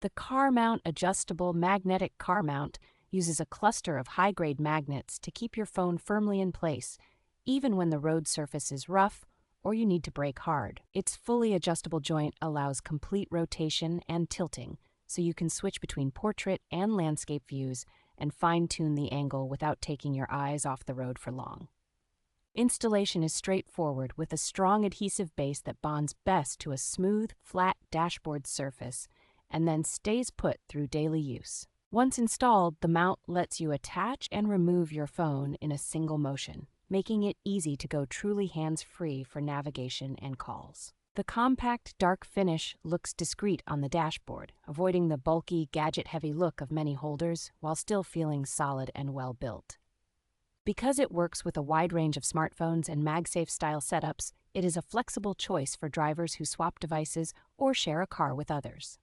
The CARMOUNT adjustable magnetic car mount uses a cluster of high-grade magnets to keep your phone firmly in place, even when the road surface is rough or you need to brake hard. Its fully adjustable joint allows complete rotation and tilting, so you can switch between portrait and landscape views and fine-tune the angle without taking your eyes off the road for long. Installation is straightforward with a strong adhesive base that bonds best to a smooth, flat dashboard surface and then stays put through daily use. Once installed, the mount lets you attach and remove your phone in a single motion, making it easy to go truly hands-free for navigation and calls. The compact, dark finish looks discreet on the dashboard, avoiding the bulky, gadget-heavy look of many holders while still feeling solid and well-built. Because it works with a wide range of smartphones and MagSafe-style setups, it is a flexible choice for drivers who swap devices or share a car with others.